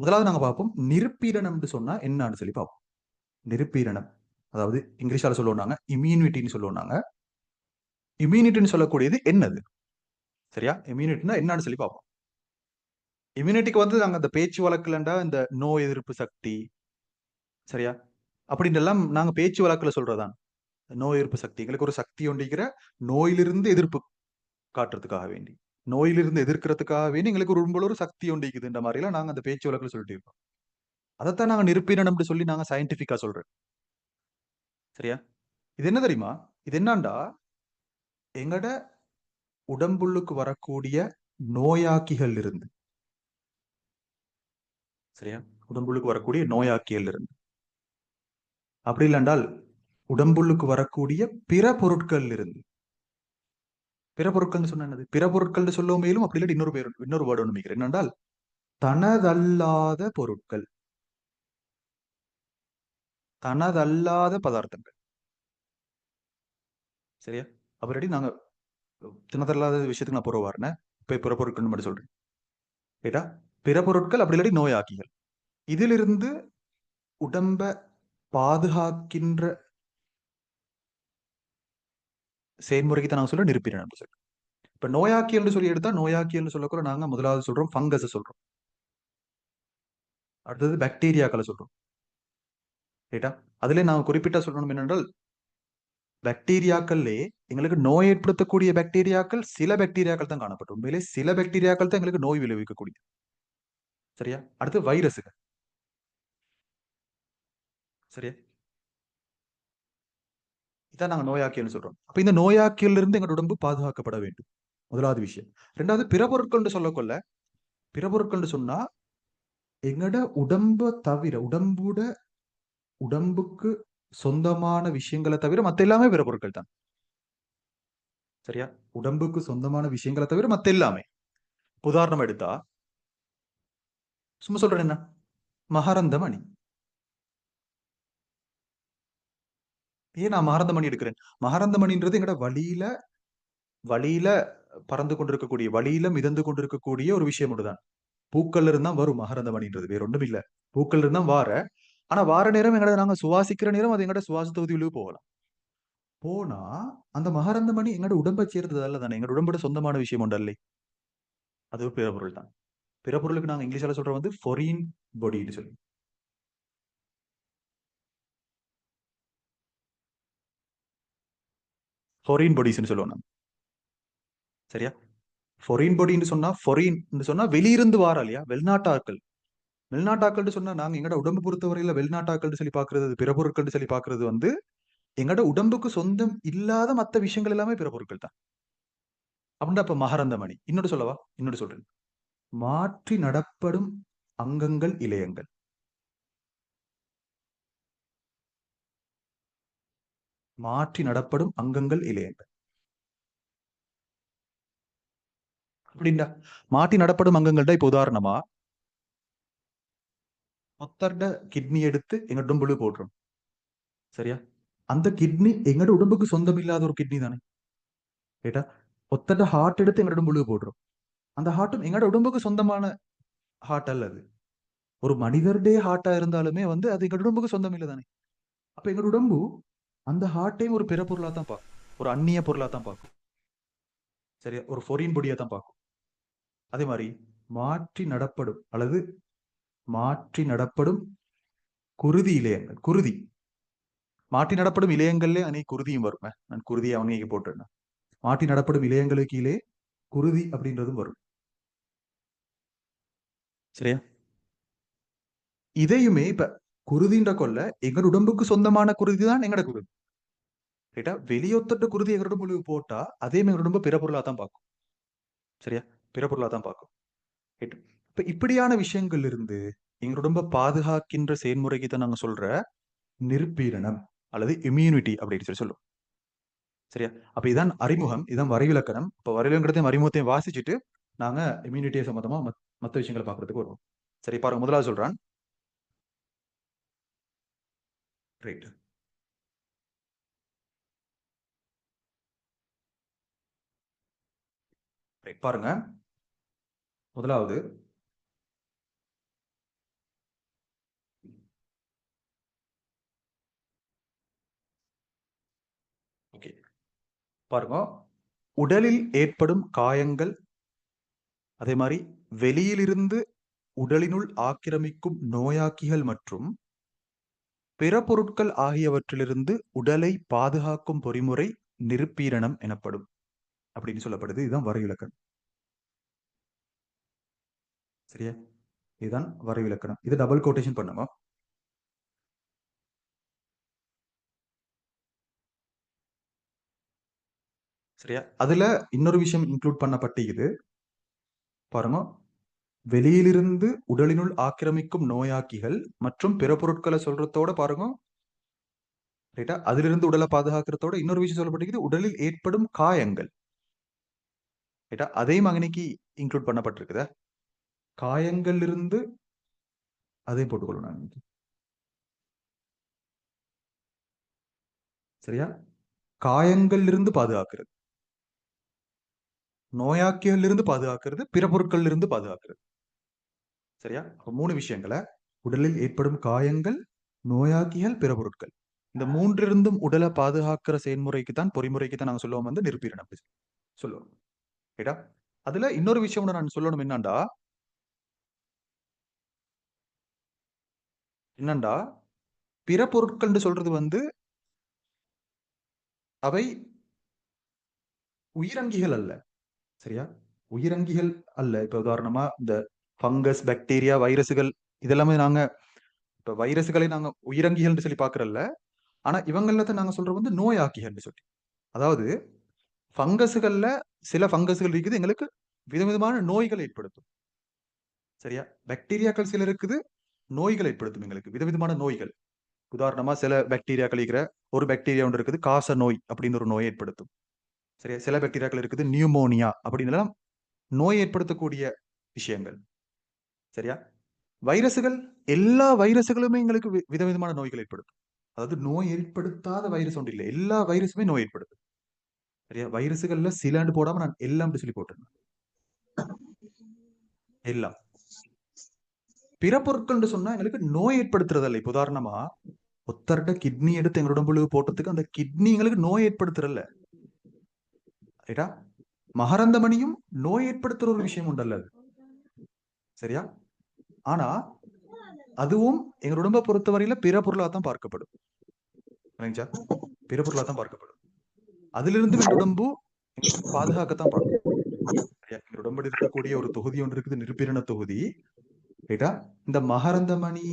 முதலாவது நாங்க பார்ப்போம் நிருப்பீரணம்னு சொன்னா என்னன்னு சொல்லி பார்ப்போம். நிருப்பீரணம் அதாவது இங்கிலீஷால சொல்லுவாங்க இம்யூனிட்டின்னு சொல்லுவாங்க. இம்யூனிட்டின்னு சொல்லக்கூடியது என்னது? சரியா? இம்யூனிட்டினா என்னன்னு சொல்லி பார்ப்போம். இம்யூனிட்டிக்கு வந்து நாங்க அந்த பேச்சு வழக்குலண்டா இந்த நோய் எதிர்ப்பு சக்தி, சரியா? அப்படின்னு எல்லாம் நாங்க பேச்சு வழக்குல சொல்றதான். நோய் எதிர்ப்பு சக்தி எங்களுக்கு ஒரு சக்தி ஒன்றிக்கிற நோயிலிருந்து எதிர்ப்பு காட்டுறதுக்காக வேண்டி, நோயிலிருந்து எதிர்க்கிறதுக்காக வேண்டி எங்களுக்கு ஒரு சக்தி ஒன்றிக்குதுன்ற மாதிரிலாம் நாங்க அந்த பேச்சு வழக்குல சொல்லிட்டு இருக்கோம். அதைத்தான் நாங்க நிருப்பீரணம்னு சொல்லி நாங்க சயின்டிபிக்கா சொல்றோம். சரியா? இது என்ன தெரியுமா? இது என்னண்டா எங்கட உடம்புள்ளுக்கு வரக்கூடிய நோயாக்கிகள் இருந்து, சரியா? உடம்புள்ளுக்கு வரக்கூடிய நோயாக்கிகள் இருந்து, அப்படி இல்லைன்றால் உடம்புள்ளுக்கு வரக்கூடிய பிற பொருட்கள் இருந்து. பிற பொருட்கள் சொன்ன என்னது? பிற பொருட்கள் சொல்லும் மேலும் அப்படி இல்லை இன்னொரு பேர், இன்னொரு வேர்டு ஒன்று மிக்கிறேன். என்னென்றால் தனதல்லாத பொருட்கள், தனதல்லாத பதார்த்தங்கள். சரியா? அப்படி நாங்க தினதல்லாத விஷயத்துக்கு நான் புற வரேன். இப்ப பிற பொருட்கள் மட்டும் சொல்றேன். கேட்டா பிற பொருட்கள் அப்படி இல்லாட்டி நோயாக்கிகள். இதிலிருந்து உடம்ப பாதுகாக்கின்ற செயல்முறைக்கு தான் நாங்க சொல்ல நிரூபிக்கிறேன் சொல்லி. இப்ப நோயாக்கி என்று சொல்லி எடுத்தா நோயாக்கி என்று சொல்லக்கூட நாங்க முதலாவது சொல்றோம் ஃபங்கஸ் சொல்றோம். அடுத்தது பாக்டீரியாக்களை சொல்றோம். ரைட்டா? அதுல நாங்க குறிப்பிட்டா சொல்லணும் என்னென்றால் பாக்டீரியாக்கள்லே எங்களுக்கு நோய் ஏற்படுத்தக்கூடிய பாக்டீரியாக்கள் சில பாக்டீரியாக்கள் தான் காணப்படும். உண்மையிலே சில பாக்டீரியாக்கள் தான் எங்களுக்கு நோய் விளைவிக்கக்கூடிய. சரியா? அடுத்து வைரஸுகள். சரியா? இதான் நாங்க நோயாக்கியல்னு சொல்றோம். அப்ப இந்த நோயாக்கியில இருந்து எங்க உடம்பு பாதுகாக்கப்பட வேண்டும். முதலாவது விஷயம். இரண்டாவது பிற பொருட்கள் சொல்லக்கொள்ள, பிற பொருட்கள் சொன்னா எங்கட உடம்ப தவிர உடம்புக்கு சொந்தமான விஷயங்களை தவிர மத்த எல்லாமே பிற பொருட்கள் தான். சரியா? உடம்புக்கு சொந்தமான விஷயங்களை தவிர மத்த எல்லாமே. உதாரணம் எடுத்தா சும்மா சொல்றேன் என்ன? மகரந்த மணி. ஏன் நான் மகரந்த மணி எடுக்கிறேன்? மகரந்த மணின்றது எங்கட வழியில வழியில பறந்து கொண்டிருக்கக்கூடிய, வழியில மிதந்து கொண்டிருக்கக்கூடிய ஒரு விஷயம் ஒன்றுதான். பூக்கள்ல இருந்தா வரும் மகரந்த மணின்றது. வேற ஒன்றும் இல்ல. பூக்கள்ல இருந்தா வார. ஆனா வார நேரம் எங்கட நாங்க சுவாசிக்கிற நேரம் அது எங்கட சுவாச தொகுதியிலுக்கு போகலாம். போனா அந்த மகரந்த மணி எங்கட உடம்பை சேர்ந்தது அல்ல தானே. எங்கட உடம்போட சொந்தமான விஷயம் உண்டு அல்ல. அது ஒரு பிற பொருள் தான். பிற பொருளுக்கு நாங்க இங்கிலீஷ்ல சொல்ற வந்து ஃபாரின் பாடின்னு சொல்லி. ஃபாரின் பாடிஸ்ன்னு சொல்லுவோம் நாங்க. சரியா? ஃபாரின் பாடின்னு சொன்னா ஃபாரின் சொன்னா வெளியிருந்து வார இல்லையா? வெளிநாட்டாக்கள். வெளிநாட்டாக்கள்னு சொன்னா நாங்க எங்கட உடம்பு பொறுத்தவரையில வெளிநாட்டாக்கள்னு சொல்லி பாக்குறது, பிற பொருட்கள்னு சொல்லி பாக்குறது வந்து எங்கட உடம்புக்கு சொந்தம் இல்லாத மத்த விஷயங்கள் எல்லாமே பிற பொருட்கள் தான். அப்படின்னா அப்ப மகரந்த மணி. இன்னொரு சொல்லவா? இன்னொரு சொல்றேன். மாற்றி நடப்படும் அங்கங்கள் இழையங்கள். மாற்றி நடப்படும் அங்கங்கள் இழையங்கள். அப்படின்டா மாற்றி நடப்படும் அங்கங்கள் தான் இப்ப உதாரணமா ஒத்தர்ட கிட்னி எடுத்து எங்க உடம்புல போடுறோம். சரியா? அந்த கிட்னி எங்கட உடம்புக்கு சொந்தம் இல்லாத ஒரு கிட்னி தானே. கேட்டா ஒத்தர்ட ஹார்ட் எடுத்து எங்க உடம்புல போடுறோம். அந்த ஹார்ட்டும் எங்கட உடம்புக்கு சொந்தமான ஹார்ட் அல்ல அது. ஒரு மனிதருடைய ஹார்ட்டா இருந்தாலுமே வந்து அது எங்க உடம்புக்கு சொந்தம் இல்லை தானே. அப்ப எங்க உடம்பு அந்த ஹார்ட்டையும் ஒரு பிற பொருளா தான் பார்க்கும். ஒரு அந்நிய பொருளா தான் பார்க்கும். சரியா? ஒரு ஃபொரின் பொடியா தான் பார்க்கும். அதே மாதிரி மாற்றி நடப்படும் அல்லது மாற்றி நடப்படும் குருதி இழையங்கள். குருதி மாற்றி நடப்படும் இழையங்கள்ல அன்னைக்கு குருதியும் வரும். நான் குருதியை அவனைக்கு போட்டுறேன். மாற்றி நடப்படும் இழையங்களுக்கு கீழே குருதி அப்படின்றதும் வரும். சரியா? இதையுமே இப்ப குருதின்ற கொள்ள எங்க உடம்புக்கு சொந்தமான குருதி தான் எங்கட குருதி. ரைட்டா? வெளியொத்தட்ட குருதி எங்க உடம்புல போட்டா அதே எங்க உடம்பு பிற பொருளா தான் பார்க்கும். சரியா? பிற பொருளா தான் பார்க்கும். ரைட். இப்ப இப்படியான விஷயங்கள் இருந்து எங்க உடம்ப பாதுகாக்கின்ற செயல்முறைக்கு தான் நாங்க சொல்ற நிருப்பீரணம் அல்லது இம்யூனிட்டி அப்படின்னு சொல்லி சொல்லுவோம். சரியா? அப்ப இதான் அறிமுகம், இதான் வரைவிலக்கணம். இப்ப வரைவிலக்கணத்தையும் அறிமுகத்தையும் வாசிச்சுட்டு நாங்க இம்யூனிட்டியை சம்பந்தமா மத்த விஷயங்களை பார்க்கறதுக்கு வருவோம். சரி பாருங்க முதலாவது சொல்றான். ரைட். ரைட் பாருங்க. முதலாவது பாருங்க, உடலில் ஏற்படும் காயங்கள், அதே மாதிரி வெளியிலிருந்து உடலினுள் ஆக்கிரமிக்கும் நோயாக்கிகள் மற்றும் பிற பொருட்கள் ஆகியவற்றிலிருந்து உடலை பாதுகாக்கும் பொறிமுறை நிருப்பீரணம் எனப்படும் அப்படின்னு சொல்லப்படுது. இதுதான் வரைவிலக்கணம். சரியா? இதுதான் வரைவிலக்கணம். இது டபுள் கோட்டேஷன் பண்ணுங்க. சரியா? அதுல இன்னொரு விஷயம் இன்க்ளூட் பண்ணப்பட்டிருக்குது. பாருங்க, வெளியிலிருந்து உடலினுள் ஆக்கிரமிக்கும் நோயாக்கிகள் மற்றும் பிற பொருட்களை சொல்றதோட பாருங்க, ரைட்டா, அதிலிருந்து உடலை பாதுகாக்கிறதோட இன்னொரு விஷயம் சொல்லப்பட்டிருக்குது, உடலில் ஏற்படும் காயங்கள். ரைட்டா, அதையும் அங்கனைக்கு இன்க்ளூட் பண்ணப்பட்டிருக்குதா? காயங்கள் இருந்து அதையும் போட்டுக்கொள்ளணும் நான். சரியா? காயங்கள் இருந்து பாதுகாக்கிறது, நோயாக்கிகள் இருந்து பாதுகாக்கிறது, பிற பொருட்கள் இருந்து பாதுகாக்கிறது. சரியா? அப்ப 3 விஷயங்களை, உடலில் ஏற்படும் காயங்கள், நோயாக்கிகள், பிற பொருட்கள், இந்த மூன்றிருந்தும் உடலை பாதுகாக்கிற செயல்முறைக்கு தான், பொறிமுறைக்கு தான் நாங்க சொல்லுவோம் வந்து நிருப்பீரணம் அப்படி சொல்லுவோம். ரைட்டா? அதுல இன்னொரு விஷயம் நான் சொல்லணும் என்னண்டா பிற பொருட்கள் சொல்றது வந்து அவை உயிரங்கிகள் அல்ல. சரியா? உயிரங்கிகள் அல்ல. இப்ப உதாரணமா இந்த ஃபங்கஸ், பாக்டீரியா, வைரசுகள், இதெல்லாமே நாங்க இப்ப வைரசுகளை நாங்க உயிரங்கிகள் சொல்லி பாக்குறல்ல. ஆனா இவங்கள நாங்க சொல்றது வந்து நோயாக்கிகள் சொல்லி. அதாவது ஃபங்கஸுகள்ல சில ஃபங்கஸ்கள் இருக்குது, எங்களுக்கு விதவிதமான நோய்களை ஏற்படுத்தும். சரியா? பாக்டீரியாக்கள் சில இருக்குது, நோய்களை ஏற்படுத்தும் எங்களுக்கு, விதவிதமான நோய்கள். உதாரணமா சில பாக்டீரியாக்கள் இருக்கிற ஒரு பாக்டீரியா ஒன்று இருக்குது, காச நோய் அப்படின்னு ஒரு நோயை ஏற்படுத்தும். சரியா? சில பாக்டீரியாக்கள் இருக்குது நியூமோனியா அப்படின்னு நோய் ஏற்படுத்தக்கூடிய விஷயங்கள். சரியா? வைரசுகள், எல்லா வைரசுகளுமே எங்களுக்கு விதவிதமான நோய்கள் ஏற்படுத்தும். அதாவது நோய் ஏற்படுத்தாத வைரஸ் ஒன்று இல்லை, எல்லா வைரஸுமே நோய் ஏற்படுத்தும். சரியா? வைரசுகள்ல சிலாண்டு போடாம நான் எல்லாம் சொல்லி போட்டிருந்தேன். எல்லாம். பிற பொருட்கள் சொன்னா எங்களுக்கு நோய் ஏற்படுத்துறதில்ல. இப்ப உதாரணமா ஒத்தர்கிட்ட கிட்னி எடுத்து எங்களோட உடம்புல போட்டதுக்கு அந்த கிட்னி எங்களுக்கு நோய் ஏற்படுத்துறல்ல. ரைட்டா? மகரந்தமணியும் நோய் ஏற்படுத்துற ஒரு விஷயம் உண்டல்ல அது. சரியா? ஆனா அதுவும் எங்க உடம்பை பொறுத்தவரையில பிற பொருளா தான் பார்க்கப்படும். பிற பொருளா தான் பார்க்கப்படும். அதிலிருந்து எங்க உடம்பு பாதுகாக்கத்தான் பார்க்கும். எங்க உடம்புல இருக்கக்கூடிய ஒரு தொகுதி ஒன்று இருக்குது, நிருப்பீரண தொகுதி. ரைட்டா? இந்த மகரந்தமணி,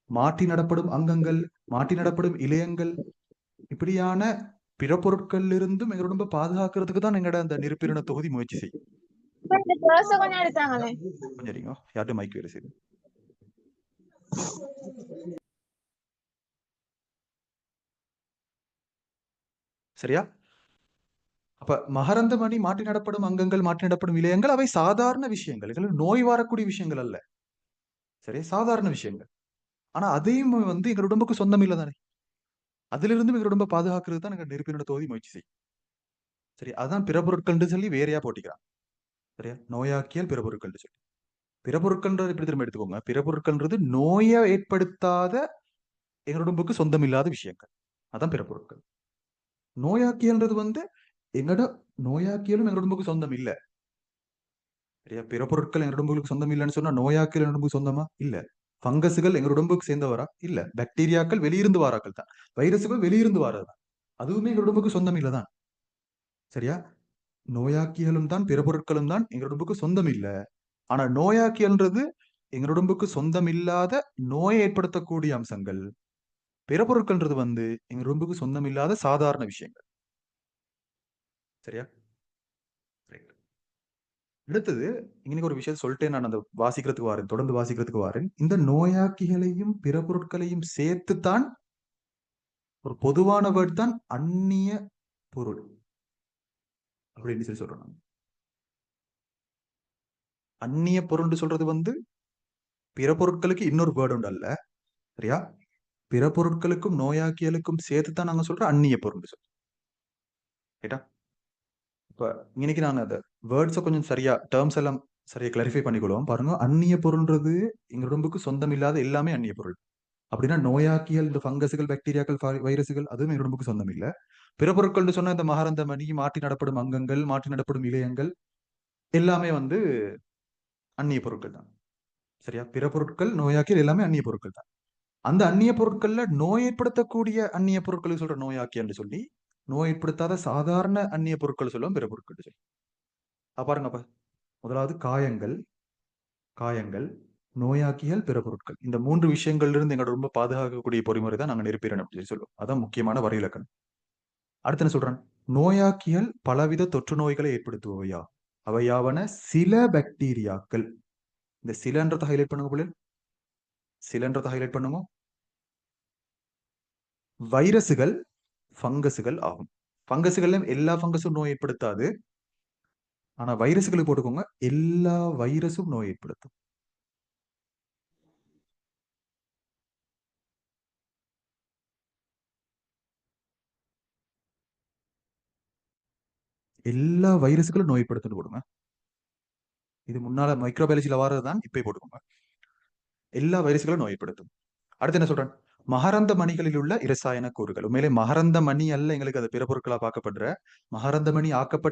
மாற்றி நடப்படும் அங்கங்கள், மாற்றி நடப்படும் இழையங்கள், இப்படியான பிற பொருட்கள் இருந்தும் எங்க உடம்பை பாதுகாக்கிறதுக்கு தான் எங்கட அந்த நிருப்பீரண தொகுதி முயற்சி செய்யும். கொஞ்சம் இருங்க, யார்கிட்ட மைக் வேலை செய்யுது. சரியா? அப்ப மகரந்தமணி, மாற்றி நடப்படும் அங்கங்கள், மாற்றி நடப்படும் இழையங்கள், அவை சாதாரண விஷயங்கள், எங்களுக்கு நோய் வரக்கூடிய விஷயங்கள் அல்ல. சரி, சாதாரண விஷயங்கள். ஆனா அதையும் வந்து எங்க உடம்புக்கு சொந்தம் இல்லை தானே. அதிலிருந்து எங்க உடம்பை பாதுகாக்கிறது தான் எங்க நிருப்பீரண தொகுதி முயற்சி செய்யும். சரி, அதான் பிற பொருட்கள் சொல்லி வேறையா போட்டிக்கிறான். சரியா? நோயாக்கியல், பிற பொருட்கள் சொல்லி. பிற பொருட்கள்ன்றது எப்படி திரும்ப எடுத்துக்கோங்க, பிற பொருட்கள்ன்றது நோயை ஏற்படுத்தாத எங்க உடம்புக்கு சொந்தம் இல்லாத விஷயங்கள், அதான் பிற பொருட்கள். நோயாக்கியல்ன்றது வந்து எங்கட நோயாக்கியலும் எங்க உடம்புக்கு சொந்தம் இல்ல. சரியா? பிற பொருட்கள் எங்க உடம்புக்கு சொந்தம் இல்லைன்னு சொன்னா நோயாக்கியல் எங்க உடம்புக்கு சொந்தமா இல்ல. ஃபங்கஸுகள் எங்க உடம்புக்கு சேர்ந்தவரா இல்ல. பாக்டீரியாக்கள் வெளியிருந்து வாராக்கள் தான். வைரஸுகள் வெளியிருந்து வாரதுதான். அதுவுமே எங்க உடம்புக்கு சொந்தம் இல்லதான். சரியா? நோயாக்கியலும் தான், பிற பொருட்களும் தான் எங்க உடம்புக்கு சொந்தம் இல்ல. ஆனா நோயாக்கியல்ன்றது எங்க உடம்புக்கு சொந்தம் இல்லாத நோயை ஏற்படுத்தக்கூடிய அம்சங்கள். பிற பொருட்கள்ன்றது வந்து எங்க உடம்புக்கு சொந்தம் இல்லாத சாதாரண விஷயங்கள். சரியா? அடுத்தது இன்னைக்கு ஒரு விஷயம் சொல்லிட்டே நான் அந்த வாசிக்கிறதுக்கு வாரேன், தொடர்ந்து வாசிக்கிறதுக்கு வாரேன். இந்த நோயாக்கிகளையும் பிற பொருட்களையும் சேர்த்துத்தான் ஒரு பொதுவான வேர்ட் தான் அந்நிய பொருள் அப்படின்னு சொல்லி சொல்றோம். அந்நிய பொருள் சொல்றது வந்து பிற பொருட்களுக்கு இன்னொரு வேர்டு உண்டு அல்ல. சரியா? பிற பொருட்களுக்கும் நோயாக்கியலுக்கும் சேர்த்து தான் நாங்க சொல்றோம் அந்நிய பொருள் சொல்றோம். ரைட்டா? இப்ப இன்னைக்கு நாங்க அந்த வேர்ட்ஸை கொஞ்சம் சரியா, டேர்ம்ஸ் எல்லாம் சரியா கிளாரிஃபை பண்ணிக்கொள்வோம். பாருங்க, அந்நிய பொருள்ன்றது எங்க உடம்புக்கு சொந்தம் இல்லாத எல்லாமே அந்நிய பொருள். அப்படின்னா நோயாக்கிகள், இந்த ஃபங்கஸுகள், பாக்டீரியாக்கள், வைரஸுகள் அதுவும் எங்க உடம்புக்கு சொந்தம் இல்ல. பிற பொருட்கள்னு சொன்னா இந்த மகரந்த மணி, மாற்றி நடப்படும் அங்கங்கள், மாற்றி நடப்படும் இழையங்கள் எல்லாமே வந்து அந்நிய பொருட்கள் தான். சரியா? பிற பொருட்கள், நோயாக்கிகள் எல்லாமே அந்நிய பொருட்கள் தான். அந்த அந்நிய பொருட்கள்ல நோய் ஏற்படுத்தக்கூடிய அந்நிய பொருட்களுக்கு சொல்ற நோயாக்கி என்று சொல்லி, நோய் ஏற்படுத்தாத சாதாரண அந்நிய பொருட்கள் சொல்லுவோம், பிற பொருட்கள் சொல்லி. பாருங்கப்ப, முதலாவது காயங்கள், காயங்கள், நோயாக்கிகள், பிற பொருட்கள். இந்த 3 விஷயங்கள்ல இருந்து எங்களோட ரொம்ப பாதுகாக்கக்கூடிய பொறிமுறை தான் நாங்க நெருப்பீரன் அப்படின்னு சொல்லுவோம். அதான் முக்கியமான வரையிலக்கணம். அடுத்து என்ன சொல்றேன்? நோயாக்கிகள் பலவித தொற்று நோய்களை ஏற்படுத்துபவையா? அவையாவன சில பாக்டீரியாக்கள். இந்த சிலன்றதை ஹைலைட் பண்ணுங்க போல. சிலன்றதை ஹைலைட் பண்ணுங்க. வைரசுகள், ஃபங்கஸுகள் ஆகும். ஃபங்கஸுகள்ல எல்லா ஃபங்கஸும் நோய் ஏற்படுத்தாது. ஆனா வைரஸ்களுக்கு போட்டுக்கோங்க, எல்லா வைரஸும் நோய் ஏற்படுத்தும். எல்லா வைரஸுகளும் நோய் ஏற்படுத்துன்னு போடுங்க. இது முன்னால மைக்ரோபயாலஜில வாரதுதான், இப்பயே போட்டுக்கோங்க. எல்லா வைரஸ்களும் நோய் ஏற்படுத்தும். அடுத்து என்ன சொல்றேன்? மகரந்த மணிகளில் உள்ள இரசாயன கூறுகள். உண்மையிலே மகரந்த மணி அல்ல, எங்களுக்கு அது பிற பொருட்களா பார்க்கப்படுற மகரந்த மணி ஆக்கப்பட்ட